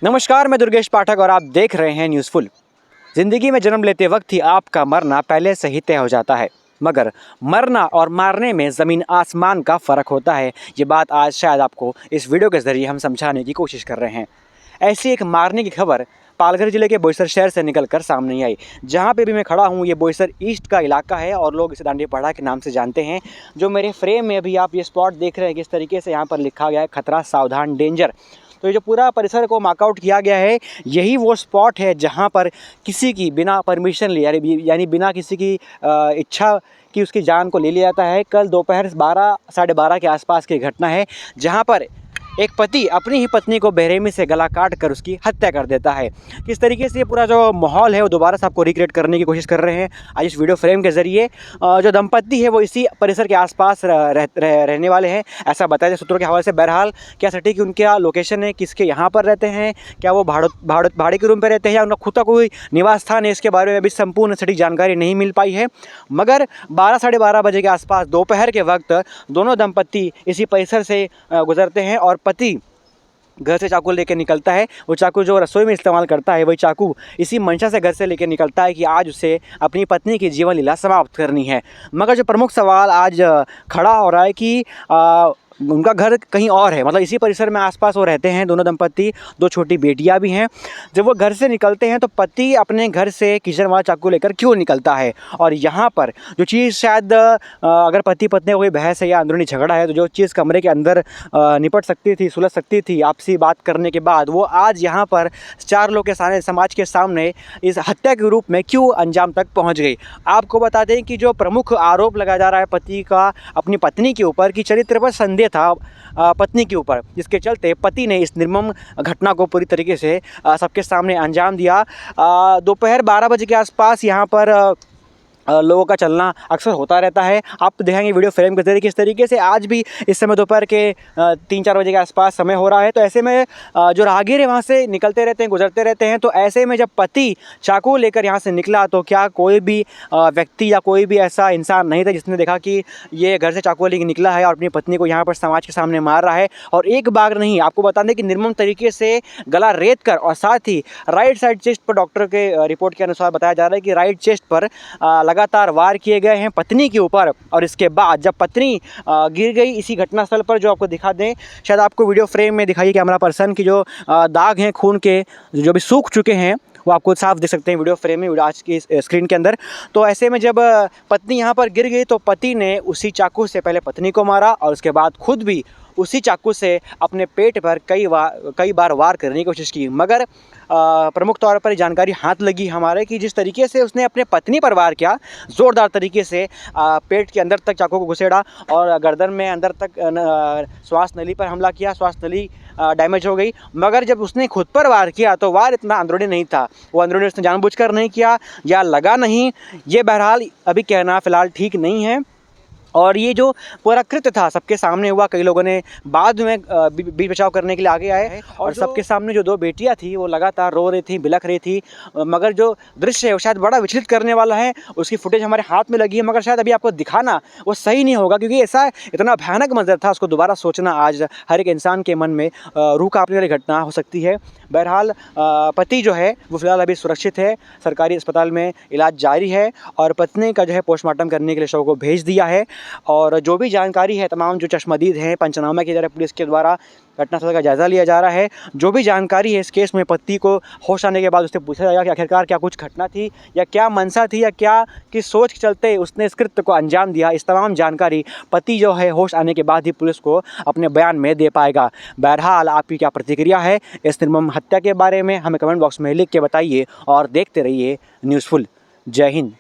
नमस्कार, मैं दुर्गेश पाठक और आप देख रहे हैं न्यूज़फुल। ज़िंदगी में जन्म लेते वक्त ही आपका मरना पहले से ही तय हो जाता है, मगर मरना और मारने में ज़मीन आसमान का फ़र्क होता है। ये बात आज शायद आपको इस वीडियो के ज़रिए हम समझाने की कोशिश कर रहे हैं। ऐसी एक मारने की खबर पालघर जिले के बोईसर शहर से निकलकर सामने आई। जहाँ पे भी मैं खड़ा हूँ ये बोईसर ईस्ट का इलाका है और लोग इसे डांडी पड़ा के नाम से जानते हैं। जो मेरे फ्रेम में अभी आप ये स्पॉट देख रहे हैं, किस तरीके से यहाँ पर लिखा गया है खतरा सावधान डेंजर। तो ये जो पूरा परिसर को मार्कआउट किया गया है, यही वो स्पॉट है जहाँ पर किसी की बिना परमिशन लिए यानी बिना किसी की इच्छा कि उसकी जान को ले लिया जाता है। कल दोपहर 12 साढ़े 12 के आसपास की घटना है, जहाँ पर एक पति अपनी ही पत्नी को बेरहमी से गला काट कर उसकी हत्या कर देता है। किस तरीके से पूरा जो माहौल है वो दोबारा से आपको रिक्रिएट करने की कोशिश कर रहे हैं आज इस वीडियो फ्रेम के ज़रिए। जो दंपत्ति है वो इसी परिसर के आसपास रहने वाले हैं, ऐसा बताया जाए सूत्रों के हवाले से। बहरहाल क्या सटीक उनका लोकेशन है, किसके यहाँ पर रहते हैं, क्या वो भाड़े के रूम पर रहते हैं या उनका खुद का कोई निवास स्थान है, इसके बारे में अभी संपूर्ण सटीक जानकारी नहीं मिल पाई है। मगर 12 साढ़े 12 बजे के आसपास दोपहर के वक्त दोनों दंपत्ति इसी परिसर से गुजरते हैं और पति घर से चाकू लेकर निकलता है। वो चाकू जो रसोई में इस्तेमाल करता है वही चाकू इसी मंशा से घर से लेकर निकलता है कि आज उसे अपनी पत्नी की जीवन लीला समाप्त करनी है। मगर जो प्रमुख सवाल आज खड़ा हो रहा है कि उनका घर कहीं और है, मतलब इसी परिसर में आसपास वो रहते हैं दोनों दंपत्ति, दो छोटी बेटियां भी हैं। जब वो घर से निकलते हैं तो पति अपने घर से किचन वाला चाकू लेकर क्यों निकलता है। और यहाँ पर जो चीज़ शायद अगर पति पत्नी कोई बहस है या अंदरूनी झगड़ा है, तो जो चीज़ कमरे के अंदर निपट सकती थी, सुलझ सकती थी आपसी बात करने के बाद, वो आज यहाँ पर चार लोग के सामने, समाज के सामने इस हत्या के रूप में क्यों अंजाम तक पहुँच गई। आपको बता दें कि जो प्रमुख आरोप लगाया जा रहा है पति का अपनी पत्नी के ऊपर कि चरित्र पर संदेह था पत्नी के ऊपर, जिसके चलते पति ने इस निर्मम घटना को पूरी तरीके से सबके सामने अंजाम दिया। दोपहर 12 बजे के आसपास यहाँ पर लोगों का चलना अक्सर होता रहता है। आप देखेंगे वीडियो फ्रेम के जरिए किस तरीके से आज भी इस समय दोपहर के 3-4 बजे के आसपास समय हो रहा है। तो ऐसे में जो राहगीर है वहाँ से निकलते रहते हैं, गुजरते रहते हैं। तो ऐसे में जब पति चाकू लेकर यहाँ से निकला तो क्या कोई भी व्यक्ति या कोई भी ऐसा इंसान नहीं था जिसने देखा कि ये घर से चाकू लेकर निकला है और अपनी पत्नी को यहाँ पर समाज के सामने मार रहा है। और एक बार नहीं, आपको बता दें कि निर्मम तरीके से गला रेत कर और साथ ही राइट साइड चेस्ट पर डॉक्टर के रिपोर्ट के अनुसार बताया जा रहा है कि राइट चेस्ट पर लगातार वार किए गए हैं पत्नी के ऊपर। और इसके बाद जब पत्नी गिर गई इसी घटनास्थल पर, जो आपको दिखा दें, शायद आपको वीडियो फ्रेम में दिखाइए कैमरा पर्सन की जो दाग हैं खून के, जो भी सूख चुके हैं, वो आपको साफ देख सकते हैं वीडियो फ्रेम में, आज की स्क्रीन के अंदर। तो ऐसे में जब पत्नी यहाँ पर गिर गई तो पति ने उसी चाकू से पहले पत्नी को मारा और उसके बाद खुद भी उसी चाकू से अपने पेट पर कई बार वार करने की कोशिश की। मगर प्रमुख तौर पर जानकारी हाथ लगी हमारे कि जिस तरीके से उसने अपने पत्नी पर वार किया, ज़ोरदार तरीके से पेट के अंदर तक चाकू को घुसेड़ा और गर्दन में अंदर तक श्वास नली पर हमला किया, श्वास नली डैमेज हो गई। मगर जब उसने खुद पर वार किया तो वार इतना अंदरूनी नहीं था, वो अंदरूनी उसने जानबूझकर नहीं किया या लगा नहीं, ये बहरहाल अभी कहना फ़िलहाल ठीक नहीं है। और ये जो पूरा कृत्य था सबके सामने हुआ, कई लोगों ने बाद में बीच बचाव करने के लिए आगे आए और सबके सामने जो दो बेटियां थी वो लगातार रो रही थी, बिलख रही थी। मगर जो दृश्य है वो शायद बड़ा विचलित करने वाला है, उसकी फुटेज हमारे हाथ में लगी है, मगर शायद अभी आपको दिखाना वो सही नहीं होगा, क्योंकि ऐसा इतना भयानक मंजर था, उसको दोबारा सोचना आज हर एक इंसान के मन में रूह कांपने वाली घटना हो सकती है। बहरहाल पति जो है वो फिलहाल अभी सुरक्षित है, सरकारी अस्पताल में इलाज जारी है और पत्नी का जो है पोस्टमार्टम करने के लिए शव को भेज दिया है। और जो भी जानकारी है, तमाम जो चश्मदीद हैं, पंचनामा किया जा रहा है, पुलिस के द्वारा घटनास्थल का जायज़ा लिया जा रहा है। जो भी जानकारी है इस केस में, पति को होश आने के बाद उससे पूछा जाएगा कि आखिरकार क्या कुछ घटना थी या क्या मंशा थी या क्या किस सोच के चलते उसने इस कृत्य को अंजाम दिया। इस तमाम जानकारी पति जो है होश आने के बाद ही पुलिस को अपने बयान में दे पाएगा। बहरहाल आपकी क्या प्रतिक्रिया है इस निर्मम हत्या के बारे में, हमें कमेंट बॉक्स में लिख के बताइए और देखते रहिए न्यूज़फुल। जय हिंद।